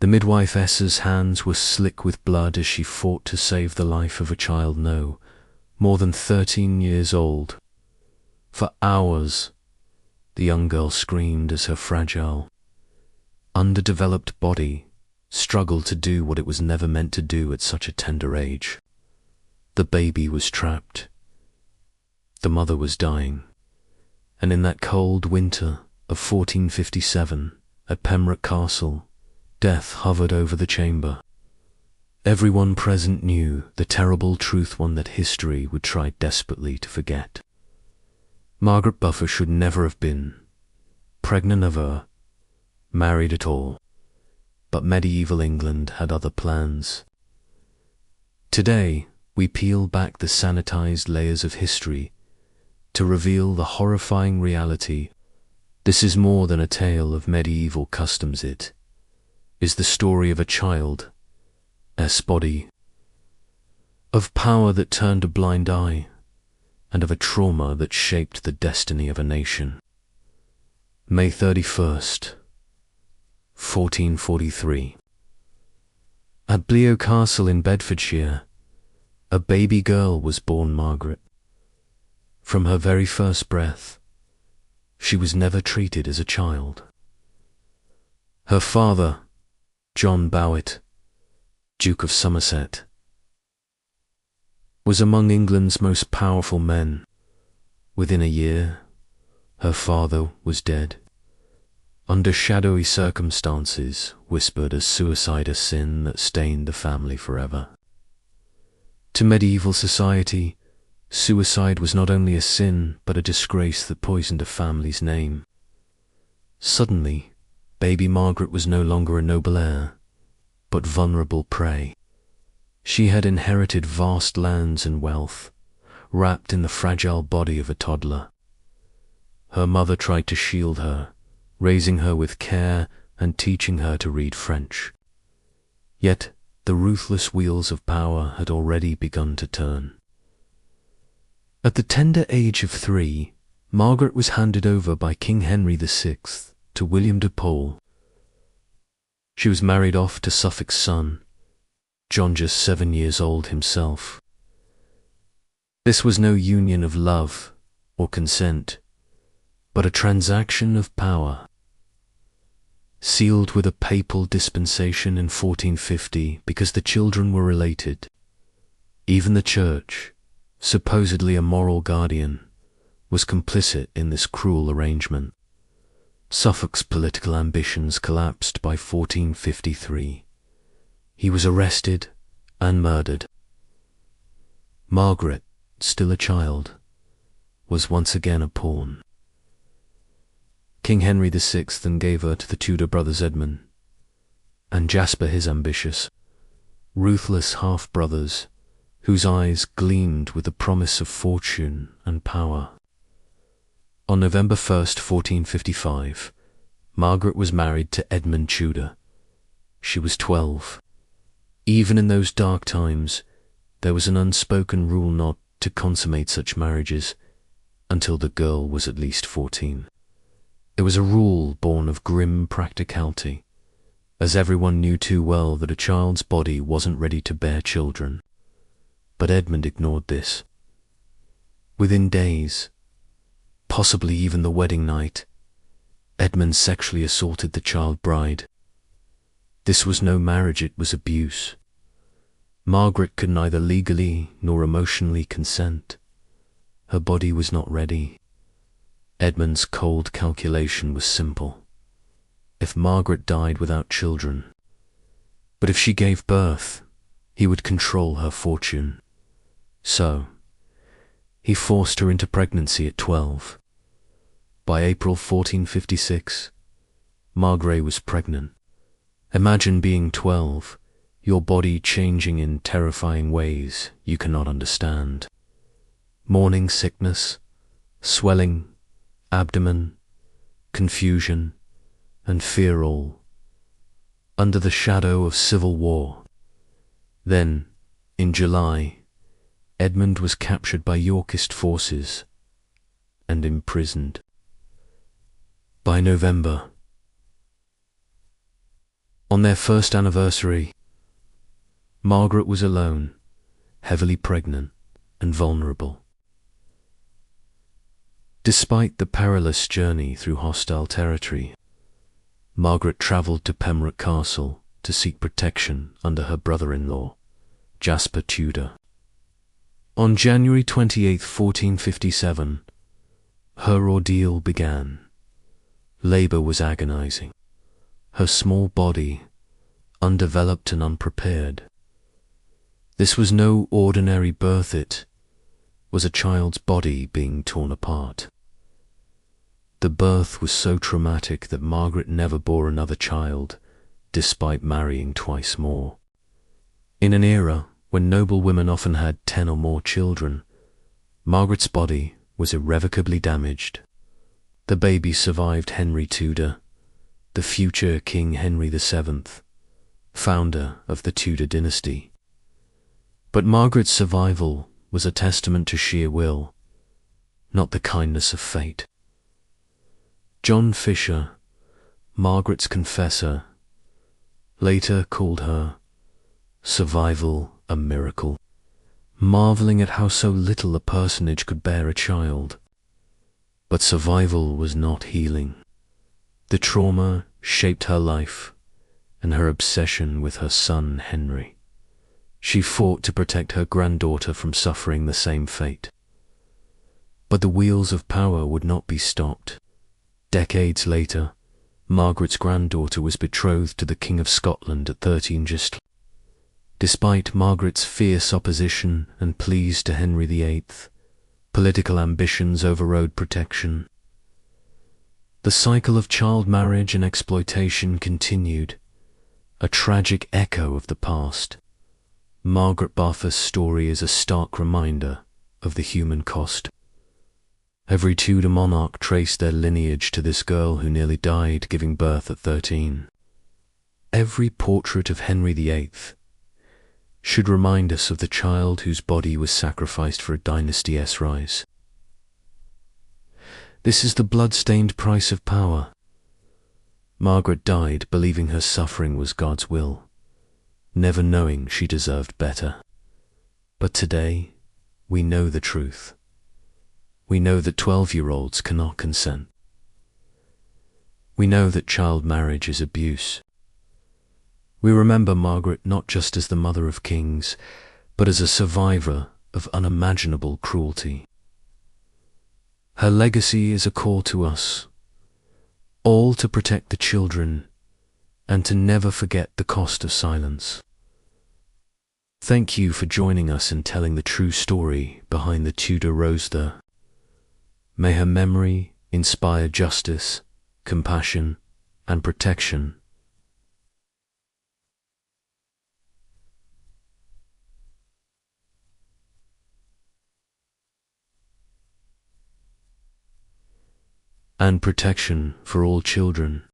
The midwife's hands were slick with blood as she fought to save the life of a child more than 13 years old. For hours, the young girl screamed as her fragile, underdeveloped body struggled to do what it was never meant to do at such a tender age. The baby was trapped. The mother was dying. And in that cold winter of 1457, at Pembroke Castle, death hovered over the chamber. Everyone present knew the terrible truth, one that history would try desperately to forget. Margaret Beaufort should never have been pregnant ever, married at all. But medieval England had other plans. Today, we peel back the sanitized layers of history to reveal the horrifying reality. This is more than a tale of medieval customs. It is the story of a child's body, of power that turned a blind eye, and of a trauma that shaped the destiny of a nation. May 31st, 1443. At Bleow Castle in Bedfordshire, a baby girl was born, Margaret. From her very first breath, she was never treated as a child. Her father, John Bowet, Duke of Somerset, was among England's most powerful men. Within a year, her father was dead. Under shadowy circumstances, whispered as suicide, a sin that stained the family forever. To medieval society, suicide was not only a sin, but a disgrace that poisoned a family's name. Suddenly, baby Margaret was no longer a noble heir, but vulnerable prey. She had inherited vast lands and wealth, wrapped in the fragile body of a toddler. Her mother tried to shield her, raising her with care and teaching her to read French. Yet the ruthless wheels of power had already begun to turn. At the tender age of 3, Margaret was handed over by King Henry VI to William de Pole. She was married off to Suffolk's son, John, just 7 years old himself. This was no union of love or consent, but a transaction of power. Sealed with a papal dispensation in 1450 because the children were related. Even the Church, supposedly a moral guardian, was complicit in this cruel arrangement. Suffolk's political ambitions collapsed by 1453. He was arrested and murdered. Margaret, still a child, was once again a pawn. King Henry VI then gave her to the Tudor brothers Edmund and Jasper, his ambitious, ruthless half-brothers, whose eyes gleamed with the promise of fortune and power. On November 1st, 1455, Margaret was married to Edmund Tudor. She was 12. Even in those dark times, there was an unspoken rule not to consummate such marriages until the girl was at least 14. It was a rule born of grim practicality, as everyone knew too well that a child's body wasn't ready to bear children. But Edmund ignored this. Within days, possibly even the wedding night, Edmund sexually assaulted the child bride. This was no marriage, it was abuse. Margaret could neither legally nor emotionally consent. Her body was not ready. Edmund's cold calculation was simple. If Margaret died without children, but if she gave birth, he would control her fortune. So, he forced her into pregnancy at 12. By April 1456, Margaret was pregnant. Imagine being 12, your body changing in terrifying ways you cannot understand. Morning sickness, swelling, abdomen, confusion, and fear, all under the shadow of civil war. Then, in July, Edmund was captured by Yorkist forces and imprisoned. By November, On their first anniversary, Margaret was alone, heavily pregnant and vulnerable. Despite the perilous journey through hostile territory, Margaret travelled to Pembroke Castle to seek protection under her brother-in-law, Jasper Tudor. On January 28, 1457, her ordeal began. Labour was agonizing. Her small body, undeveloped and unprepared. This was no ordinary birth, it was a child's body being torn apart. The birth was so traumatic that Margaret never bore another child, despite marrying twice more. In an era when noble women often had 10 or more children, Margaret's body was irrevocably damaged. The baby survived Henry Tudor, the future King Henry VII, founder of the Tudor dynasty. But Margaret's survival was a testament to sheer will, not the kindness of fate. John Fisher, Margaret's confessor, later called her survival a miracle, marveling at how so little a personage could bear a child. But survival was not healing. The trauma shaped her life and her obsession with her son Henry. She fought to protect her granddaughter from suffering the same fate. But the wheels of power would not be stopped. Decades later, Margaret's granddaughter was betrothed to the King of Scotland at 13 just. Despite Margaret's fierce opposition and pleas to Henry VIII, political ambitions overrode protection. The cycle of child marriage and exploitation continued, a tragic echo of the past. Margaret Beaufort's story is a stark reminder of the human cost. Every Tudor monarch traced their lineage to this girl who nearly died giving birth at 13. Every portrait of Henry VIII should remind us of the child whose body was sacrificed for a dynasty's rise. This is the blood-stained price of power. Margaret died believing her suffering was God's will, never knowing she deserved better. But today, we know the truth. We know that 12-year-olds cannot consent. We know that child marriage is abuse. We remember Margaret not just as the mother of kings, but as a survivor of unimaginable cruelty. Her legacy is a call to us, all to protect the children and to never forget the cost of silence. Thank you for joining us in telling the true story behind the Tudor Roadster. May her memory inspire justice, compassion, and protection. And protection for all children.